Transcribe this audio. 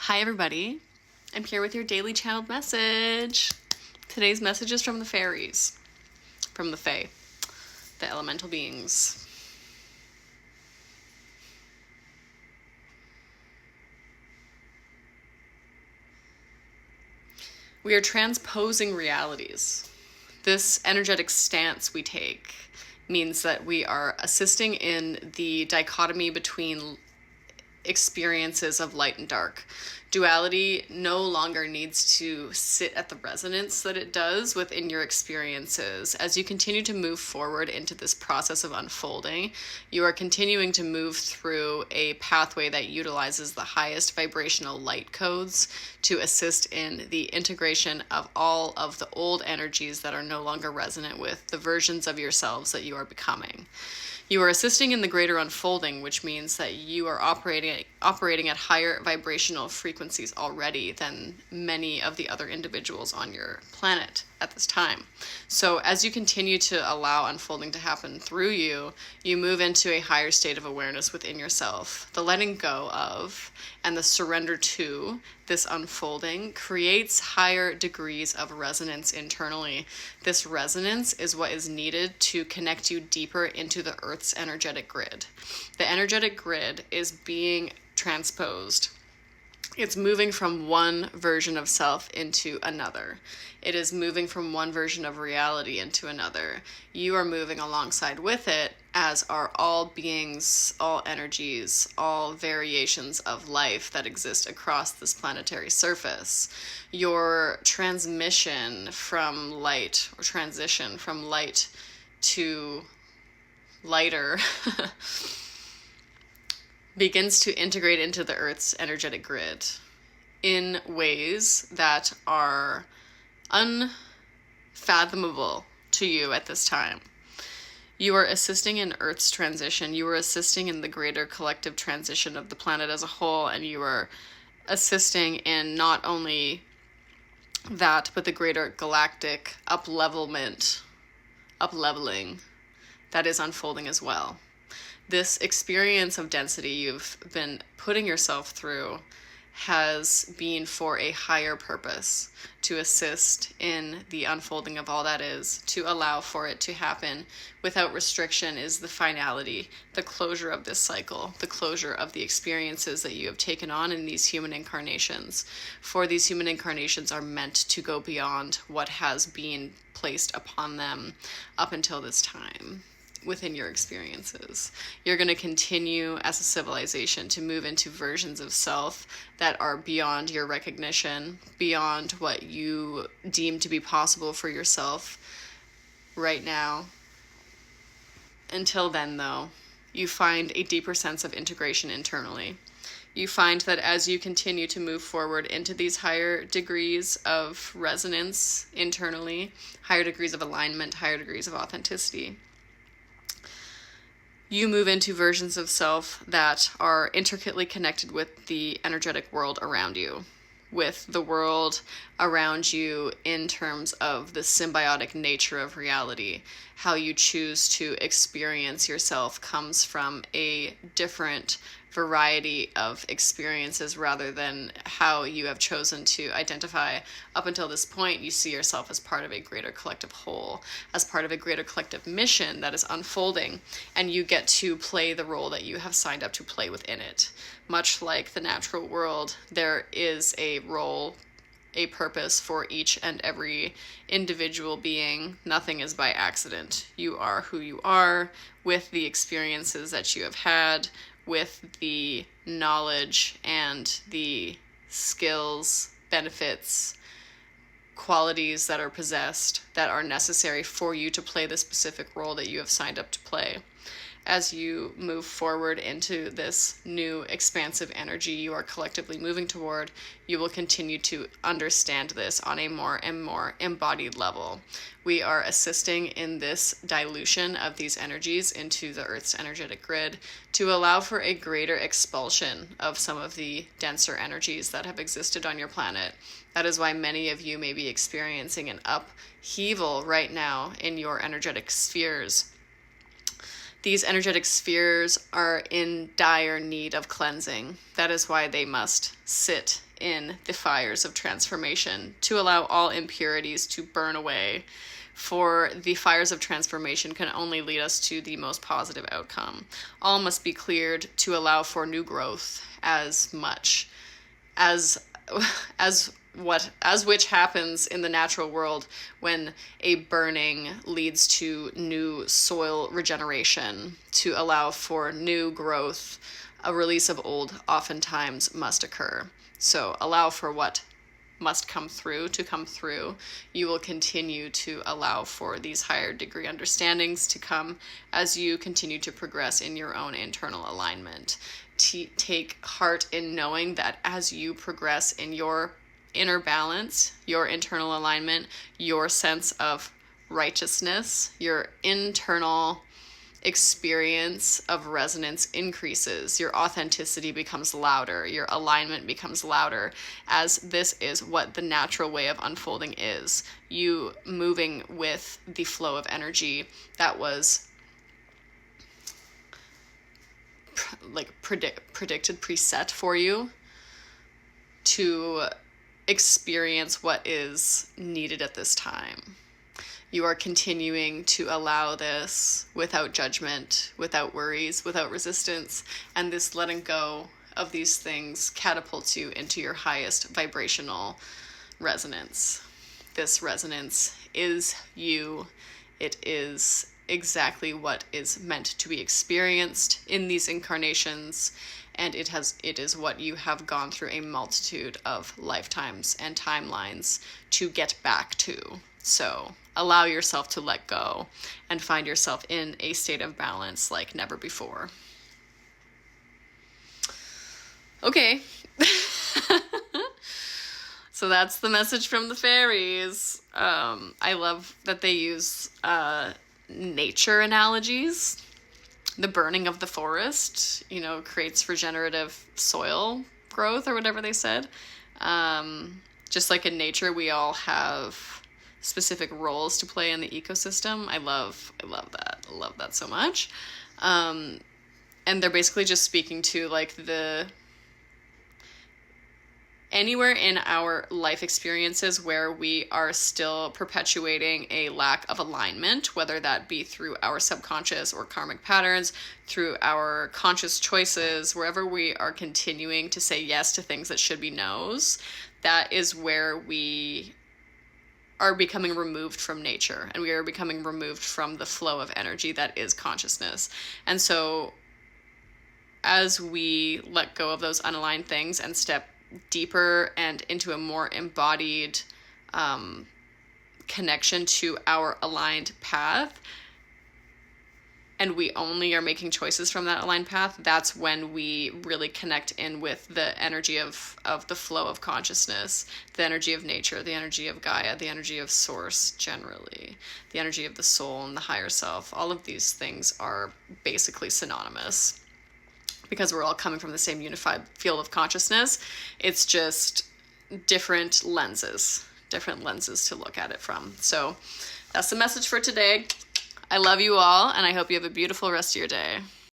Hi everybody, I'm here with your daily channeled message. Today's message is from the fairies, from the Fae, the elemental beings. We are transposing realities. This energetic stance we take means that we are assisting in the dichotomy between experiences of light and dark. Duality no longer needs to sit at the resonance that it does within your experiences. As you continue to move forward into this process of unfolding, you are continuing to move through a pathway that utilizes the highest vibrational light codes to assist in the integration of all of the old energies that are no longer resonant with the versions of yourselves that you are becoming. You are assisting in the greater unfolding, which means that you are operating at higher vibrational frequencies already than many of the other individuals on your planet at this time. So as you continue to allow unfolding to happen through you, you move into a higher state of awareness within yourself. The letting go of and the surrender to this unfolding creates higher degrees of resonance internally. This resonance is what is needed to connect you deeper into the Earth's energetic grid. The energetic grid is being transposed. It's moving from one version of self into another. It is moving from one version of reality into another. You are moving alongside with it, as are all beings, all energies, all variations of life that exist across this planetary surface. Your transmission from light, or transition from light to lighter, begins to integrate into the Earth's energetic grid in ways that are unfathomable to you at this time. You are assisting in Earth's transition. You are assisting in the greater collective transition of the planet as a whole, and you are assisting in not only that, but the greater galactic upleveling that is unfolding as well. This experience of density you've been putting yourself through has been for a higher purpose, to assist in the unfolding of all that is, to allow for it to happen without restriction is the finality, the closure of this cycle, the closure of the experiences that you have taken on in these human incarnations. For these human incarnations are meant to go beyond what has been placed upon them up until this time. Within your experiences, you're going to continue as a civilization to move into versions of self that are beyond your recognition, beyond what you deem to be possible for yourself right now. Until then, though, you find a deeper sense of integration internally. You find that as you continue to move forward into these higher degrees of resonance internally, higher degrees of alignment, higher degrees of authenticity, you move into versions of self that are intricately connected with the energetic world around you, with the world around you in terms of the symbiotic nature of reality. How you choose to experience yourself comes from a different variety of experiences rather than how you have chosen to identify. Up until this point, you see yourself as part of a greater collective whole, as part of a greater collective mission that is unfolding, and you get to play the role that you have signed up to play within it. Much like the natural world, there is a role, a purpose for each and every individual being. Nothing is by accident. You are who you are with the experiences that you have had, with the knowledge and the skills, benefits, qualities that are possessed that are necessary for you to play the specific role that you have signed up to play. As you move forward into this new expansive energy you are collectively moving toward, you will continue to understand this on a more and more embodied level. We are assisting in this dilution of these energies into the Earth's energetic grid to allow for a greater expulsion of some of the denser energies that have existed on your planet. That is why many of you may be experiencing an upheaval right now in your energetic spheres. These energetic spheres are in dire need of cleansing. That is why they must sit in the fires of transformation, to allow all impurities to burn away. For the fires of transformation can only lead us to the most positive outcome. All must be cleared to allow for new growth as much as which happens in the natural world when a burning leads to new soil regeneration. To allow for new growth, a release of old oftentimes must occur. So allow for what must come through to come through. You will continue to allow for these higher degree understandings to come as you continue to progress in your own internal alignment. Take heart in knowing that as you progress in your inner balance, your internal alignment, your sense of righteousness, your internal experience of resonance increases, your authenticity becomes louder, your alignment becomes louder, as this is what the natural way of unfolding is. You moving with the flow of energy that was predicted, preset for you to experience what is needed at this time. You are continuing to allow this without judgment, without worries, without resistance, and this letting go of these things catapults you into your highest vibrational resonance. This resonance is you. It is exactly what is meant to be experienced in these incarnations, and it is what you have gone through a multitude of lifetimes and timelines to get back to. So allow yourself to let go and find yourself in a state of balance like never before. Okay. So that's the message from the fairies. I love that they use nature analogies. The burning of the forest, creates regenerative soil growth or whatever they said. Just like in nature, we all have specific roles to play in the ecosystem. I love that. I love that so much. And they're basically just speaking to like anywhere in our life experiences where we are still perpetuating a lack of alignment, whether that be through our subconscious or karmic patterns, through our conscious choices, wherever we are continuing to say yes to things that should be no's, that is where we are becoming removed from nature, and we are becoming removed from the flow of energy that is consciousness. And so as we let go of those unaligned things and step deeper and into a more embodied connection to our aligned path, and we only are making choices from that aligned path, that's when we really connect in with the energy of the flow of consciousness, the energy of nature, the energy of Gaia, the energy of source generally, the energy of the soul and the higher self. All of these things are basically synonymous because we're all coming from the same unified field of consciousness. It's just different lenses to look at it from. So that's the message for today. I love you all, and I hope you have a beautiful rest of your day.